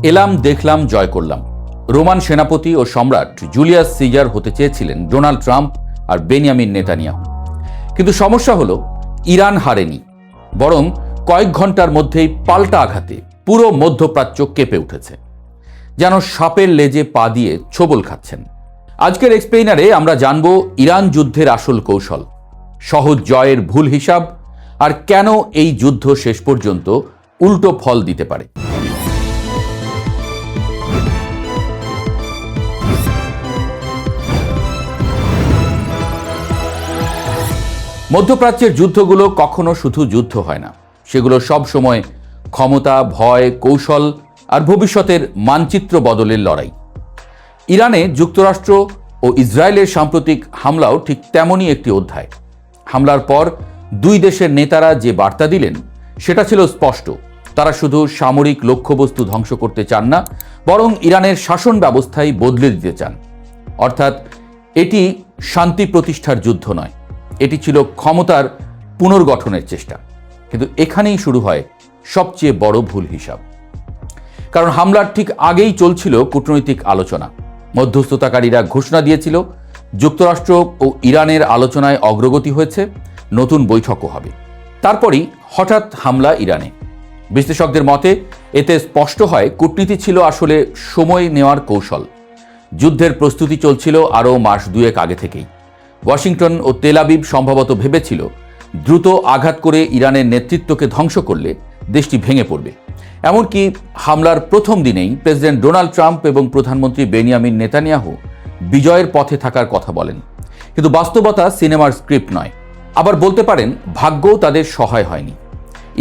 এলাম, দেখলাম, জয় করলাম। রোমান সেনাপতি ও সম্রাট জুলিয়াস সিজার হতে চেয়েছিলেন ডোনাল্ড ট্রাম্প আর বেনিয়ামিন নেতানিয়াহু। কিন্তু সমস্যা হলো ইরান হারেনি, বরং কয়েক ঘন্টার মধ্যেই পাল্টা আঘাতে পুরো মধ্যপ্রাচ্য কেঁপে উঠেছে, যেন সাপের লেজে পা দিয়ে ছোবল খাচ্ছেন। আজকের এক্সপ্লেইনারে আমরা জানব ইরান যুদ্ধের আসল কৌশল, সহজ জয়ের ভুল হিসাব, আর কেন এই যুদ্ধ শেষ পর্যন্ত উল্টো ফল দিতে পারে। মধ্যপ্রাচ্যের যুদ্ধগুলো কখনো শুধু যুদ্ধ হয় না, সেগুলো সব সময় ক্ষমতা, ভয়, কৌশল আর ভবিষ্যতের মানচিত্র বদলের লড়াই। ইরানে যুক্তরাষ্ট্র ও ইসরায়েলের সাম্প্রতিক হামলাও ঠিক তেমনই একটি অধ্যায়। হামলার পর দুই দেশের নেতারা যে বার্তা দিলেন সেটা ছিল স্পষ্ট। তারা শুধু সামরিক লক্ষ্যবস্তু ধ্বংস করতে চান না, বরং ইরানের শাসন ব্যবস্থাই বদলে দিতে চান। অর্থাৎ এটি শান্তি প্রতিষ্ঠার যুদ্ধ নয়, এটি ছিল ক্ষমতার পুনর্গঠনের চেষ্টা। কিন্তু এখানেই শুরু হয় সবচেয়ে বড় ভুল হিসাব। কারণ হামলার ঠিক আগেই চলছিল কূটনৈতিক আলোচনা। মধ্যস্থতাকারীরা ঘোষণা দিয়েছিল যুক্তরাষ্ট্র ও ইরানের আলোচনায় অগ্রগতি হয়েছে, নতুন বৈঠকও হবে। তারপরই হঠাৎ হামলা ইরানে। বিশ্লেষকদের মতে এতে স্পষ্ট হয় কূটনীতি ছিল আসলে সময় নেওয়ার কৌশল। যুদ্ধের প্রস্তুতি চলছিল আরও মাস দুয়েক আগে থেকেই। ওয়াশিংটন ও তেল আবিব সম্ভবত ভেবেছিল দ্রুত আঘাত করে ইরানের নেতৃত্বকে ধ্বংস করলে দেশটি ভেঙে পড়বে। এমনকি হামলার প্রথম দিনেই প্রেসিডেন্ট ডোনাল্ড ট্রাম্প এবং প্রধানমন্ত্রী বেনিয়ামিন নেতানিয়াহু বিজয়ের পথে থাকার কথা বলেন। কিন্তু বাস্তবতা সিনেমার স্ক্রিপ্ট নয়। আবার বলতে পারেন ভাগ্যও তাদের সহায় হয়নি।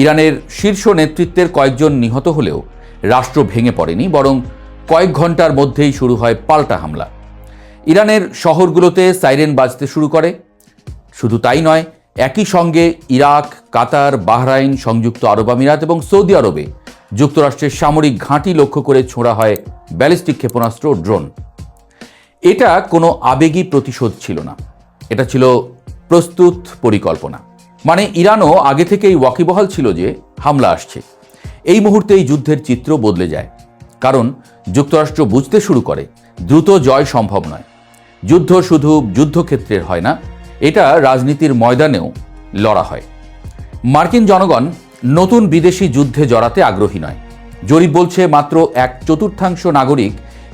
ইরানের শীর্ষ নেতৃত্বের কয়েকজন নিহত হলেও রাষ্ট্র ভেঙে পড়েনি, বরং কয়েক ঘন্টার মধ্যেই শুরু হয় পাল্টা হামলা। ইরানের শহরগুলোতে সাইরেন বাজতে শুরু করে। শুধু তাই নয়, একই সঙ্গে ইরাক, কাতার, বাহরাইন, সংযুক্ত আরব আমিরাত এবং সৌদি আরবে যুক্তরাষ্ট্রের সামরিক ঘাঁটি লক্ষ্য করে ছোঁড়া হয় ব্যালিস্টিক ক্ষেপণাস্ত্র, ড্রোন। এটা কোনো আবেগী প্রতিশোধ ছিল না, এটা ছিল প্রস্তুত পরিকল্পনা। মানে ইরানও আগে থেকেই ওয়াকিবহাল ছিল যে হামলা আসছে। এই মুহূর্তেই যুদ্ধের চিত্র বদলে যায়, কারণ যুক্তরাষ্ট্র বুঝতে শুরু করে দ্রুত জয় সম্ভব নয়। যুদ্ধ শুধু যুদ্ধক্ষেত্রের হয় না, এটা রাজনীতির ময়দানেও লড়া হয়। মার্কিন জনগণ নতুন বিদেশি যুদ্ধে জড়াতে আগ্রহী নয়। জরিপ বলছে মাত্র 1/4 নাগরিক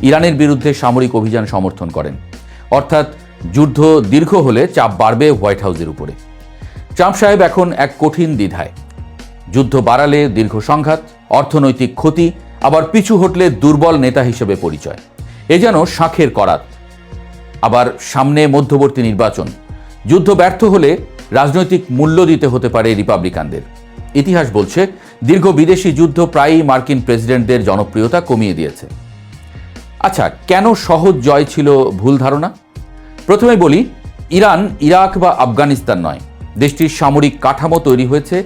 ইরানের বিরুদ্ধে সামরিক অভিযান সমর্থন করেন। অর্থাৎ যুদ্ধ দীর্ঘ হলে চাপ বাড়বে হোয়াইট হাউসের উপরে। ট্রাম্প সাহেব এখন এক কঠিন দ্বিধায়। যুদ্ধ বাড়ালে দীর্ঘ সংঘাত, অর্থনৈতিক ক্ষতি, আবার পিছু হটলে দুর্বল নেতা হিসেবে পরিচয়। এ যেন শাঁখের করাত। আবার সামনে মধ্যবর্তী নির্বাচন। যুদ্ধ ব্যর্থ হলে রাজনৈতিক মূল্য দিতে হতে পারে রিপাবলিকানদের। ইতিহাস বলছে দীর্ঘ বিদেশি যুদ্ধ প্রায়ই মার্কিন প্রেসিডেন্টদের জনপ্রিয়তা কমিয়ে দিয়েছে। আচ্ছা, কেন সহজ জয় ছিল ভুল ধারণা? প্রথমে বলি, ইরান ইরাক বা আফগানিস্তান নয়। দেশটির সামরিক কাঠামো তৈরি হয়েছে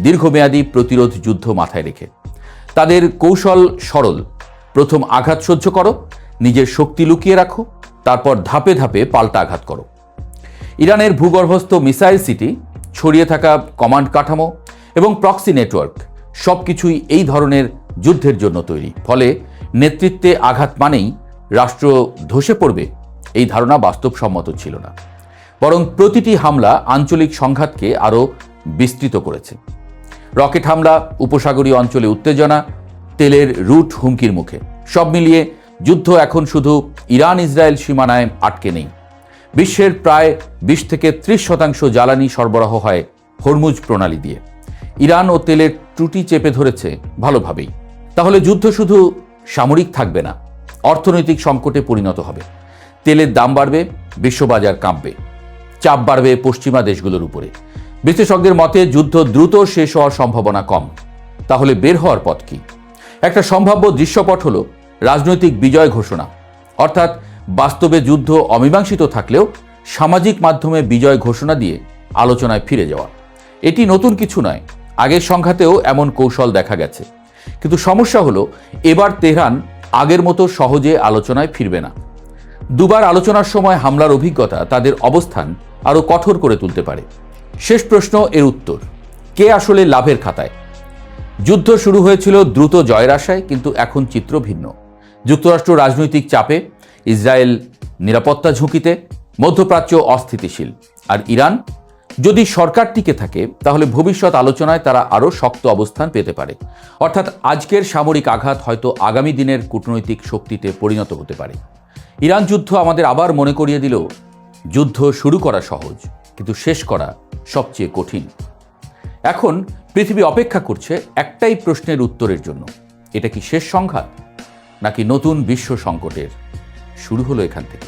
দীর্ঘমেয়াদী প্রতিরোধ যুদ্ধ মাথায় রেখে। তাদের কৌশল সরল। প্রথম আঘাত সহ্য করো, নিজের শক্তি লুকিয়ে রাখো, তারপর ধাপে ধাপে পাল্টা আঘাত করো। ইরানের ভূগর্ভস্থ মিসাইল সিটি, ছড়িয়ে থাকা কমান্ড কাঠামো এবং প্রক্সি নেটওয়ার্ক সবকিছুই এই ধরনের যুদ্ধের জন্য তৈরি। ফলে নেতৃত্বে আঘাত মানেই রাষ্ট্র ধসে পড়বে, এই ধারণা বাস্তবসম্মত ছিল না। বরং প্রতিটি হামলা আঞ্চলিক সংঘাতকে আরও বিস্তৃত করেছে। রকেট হামলা, উপসাগরীয় অঞ্চলে উত্তেজনা, তেলের রুট হুমকির মুখে। সব মিলিয়ে যুদ্ধ এখন শুধু ইরান ইসরায়েল সীমানায় আটকে নেই। বিশ্বের প্রায় 20-30% জ্বালানি সরবরাহ হয় হরমুজ প্রণালী দিয়ে। ইরান ও তেলের ত্রুটি চেপে ধরেছে ভালোভাবেই। তাহলে যুদ্ধ শুধু সামরিক থাকবে না, অর্থনৈতিক সংকটে পরিণত হবে। তেলের দাম বাড়বে, বিশ্ববাজার কাঁপবে, চাপ বাড়বে পশ্চিমা দেশগুলোর উপরে। বিশ্লেষকদের মতে যুদ্ধ দ্রুত শেষ হওয়ার সম্ভাবনা কম। তাহলে বের হওয়ার পথ কি? একটা সম্ভাব্য দৃশ্যপট হলো রাজনৈতিক বিজয় ঘোষণা। অর্থাৎ বাস্তবে যুদ্ধ অমীমাংসিত থাকলেও সামাজিক মাধ্যমে বিজয় ঘোষণা দিয়ে আলোচনায় ফিরে যাওয়া। এটি নতুন কিছু নয়, আগের সংঘাতেও এমন কৌশল দেখা গেছে। কিন্তু সমস্যা হলো এবার তেহরান আগের মতো সহজে আলোচনায় ফিরবে না। দুবার আলোচনার সময় হামলার অভিজ্ঞতা তাদের অবস্থান আরও কঠোর করে তুলতে পারে। শেষ প্রশ্ন, এর উত্তর, কে আসলে লাভের খাতায়? যুদ্ধ শুরু হয়েছিল দ্রুত জয়ের আশায়, কিন্তু এখন চিত্র ভিন্ন। যুক্তরাষ্ট্র রাজনৈতিক চাপে, ইসরায়েল নিরাপত্তা ঝুঁকিতে, মধ্যপ্রাচ্য অস্থিতিশীল। আর ইরান যদি সরকার টিকে থাকে তাহলে ভবিষ্যৎ আলোচনায় তারা আরও শক্ত অবস্থান পেতে পারে। অর্থাৎ আজকের সামরিক আঘাত হয়তো আগামী দিনের কূটনৈতিক শক্তিতে পরিণত হতে পারে। ইরান যুদ্ধ আমাদের আবার মনে করিয়ে দিল, যুদ্ধ শুরু করা সহজ, কিন্তু শেষ করা সবচেয়ে কঠিন। এখন পৃথিবী অপেক্ষা করছে একটাই প্রশ্নের উত্তরের জন্য, এটা কি শেষ সংঘাত নাকি নতুন বিশ্ব সংকটের শুরু হলো এখান থেকে?